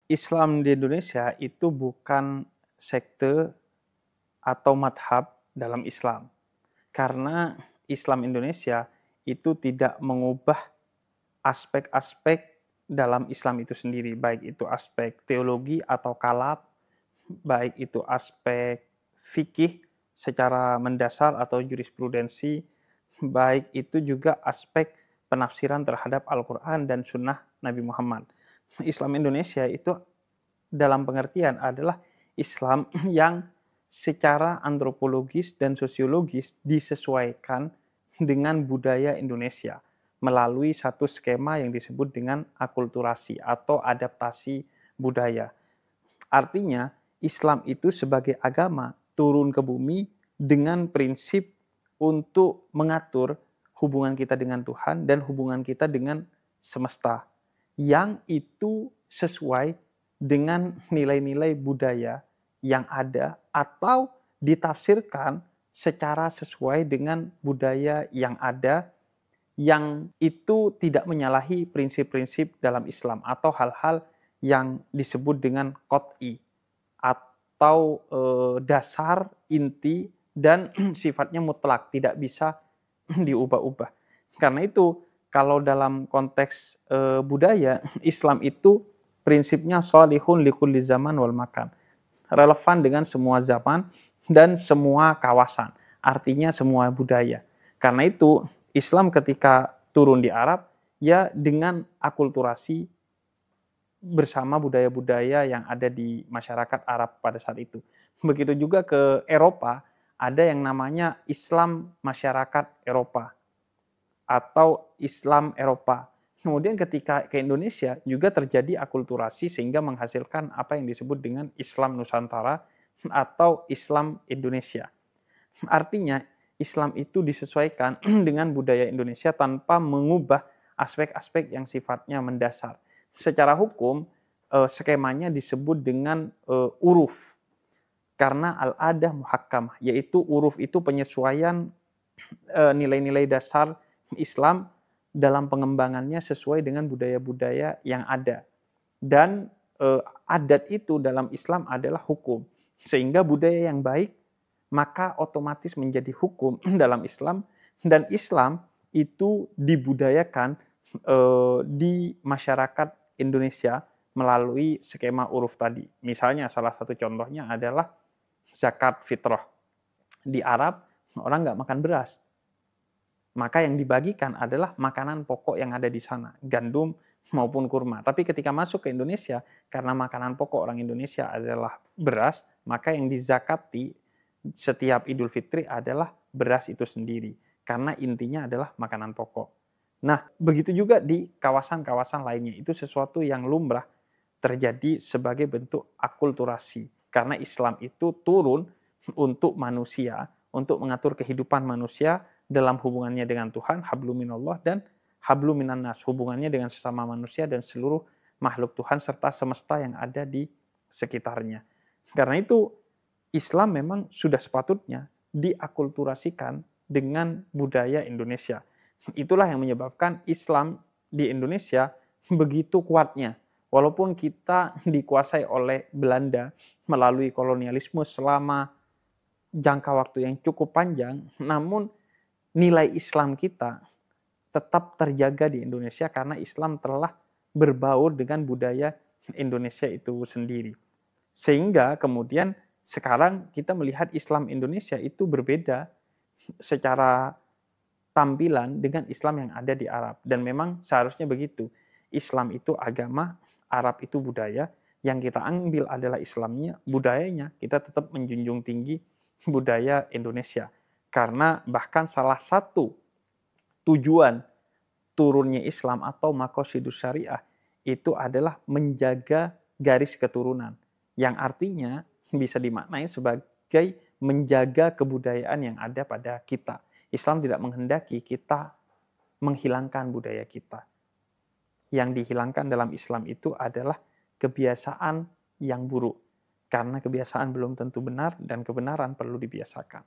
Islam di Indonesia itu bukan sekte atau madhab dalam Islam. Karena Islam Indonesia itu tidak mengubah aspek-aspek dalam Islam itu sendiri, baik itu aspek teologi atau kalam, baik itu aspek fikih secara mendasar atau jurisprudensi, baik itu juga aspek penafsiran terhadap Al-Quran dan Sunnah Nabi Muhammad. Islam Indonesia itu dalam pengertian adalah Islam yang secara antropologis dan sosiologis disesuaikan dengan budaya Indonesia melalui satu skema yang disebut dengan akulturasi atau adaptasi budaya. Artinya, Islam itu sebagai agama turun ke bumi dengan prinsip untuk mengatur hubungan kita dengan Tuhan dan hubungan kita dengan semesta, yang itu sesuai dengan nilai-nilai budaya yang ada atau ditafsirkan secara sesuai dengan budaya yang ada, yang itu tidak menyalahi prinsip-prinsip dalam Islam atau hal-hal yang disebut dengan qot'i atau dasar, inti, dan sifatnya mutlak, tidak bisa diubah-ubah. Karena itu kalau dalam konteks budaya, Islam itu prinsipnya sholihun likulli zaman wal makan. Relevan dengan semua zaman dan semua kawasan. Artinya semua budaya. Karena itu Islam ketika turun di Arab, ya dengan akulturasi bersama budaya-budaya yang ada di masyarakat Arab pada saat itu. Begitu juga ke Eropa, ada yang namanya Islam masyarakat Eropa atau Islam Eropa. Kemudian ketika ke Indonesia juga terjadi akulturasi sehingga menghasilkan apa yang disebut dengan Islam Nusantara atau Islam Indonesia. Artinya Islam itu disesuaikan dengan budaya Indonesia tanpa mengubah aspek-aspek yang sifatnya mendasar. Secara hukum, skemanya disebut dengan uruf. Karena al-adah muhakkamah, yaitu uruf itu penyesuaian nilai-nilai dasar Islam dalam pengembangannya sesuai dengan budaya-budaya yang ada. Dan adat itu dalam Islam adalah hukum. Sehingga budaya yang baik maka otomatis menjadi hukum dalam Islam, dan Islam itu dibudayakan di masyarakat Indonesia melalui skema uruf tadi. Misalnya salah satu contohnya adalah zakat fitrah. Di Arab orang nggak makan beras, maka yang dibagikan adalah makanan pokok yang ada di sana, gandum maupun kurma. Tapi ketika masuk ke Indonesia, karena makanan pokok orang Indonesia adalah beras, maka yang dizakati setiap Idul Fitri adalah beras itu sendiri. Karena intinya adalah makanan pokok. Nah, begitu juga di kawasan-kawasan lainnya. Itu sesuatu yang lumrah terjadi sebagai bentuk akulturasi. Karena Islam itu turun untuk manusia, untuk mengatur kehidupan manusia dalam hubungannya dengan Tuhan, hablum minallah, dan hablum minan nas, hubungannya dengan sesama manusia dan seluruh makhluk Tuhan serta semesta yang ada di sekitarnya. Karena itu Islam memang sudah sepatutnya diakulturasikan dengan budaya Indonesia. Itulah yang menyebabkan Islam di Indonesia begitu kuatnya. Walaupun kita dikuasai oleh Belanda melalui kolonialisme selama jangka waktu yang cukup panjang, namun nilai Islam kita tetap terjaga di Indonesia karena Islam telah berbaur dengan budaya Indonesia itu sendiri. Sehingga kemudian sekarang kita melihat Islam Indonesia itu berbeda secara tampilan dengan Islam yang ada di Arab. Dan memang seharusnya begitu. Islam itu agama, Arab itu budaya. Yang kita ambil adalah Islamnya, budayanya. Kita tetap menjunjung tinggi budaya Indonesia. Karena bahkan salah satu tujuan turunnya Islam atau maqasidus syariah itu adalah menjaga garis keturunan. Yang artinya bisa dimaknai sebagai menjaga kebudayaan yang ada pada kita. Islam tidak menghendaki kita menghilangkan budaya kita. Yang dihilangkan dalam Islam itu adalah kebiasaan yang buruk. Karena kebiasaan belum tentu benar dan kebenaran perlu dibiasakan.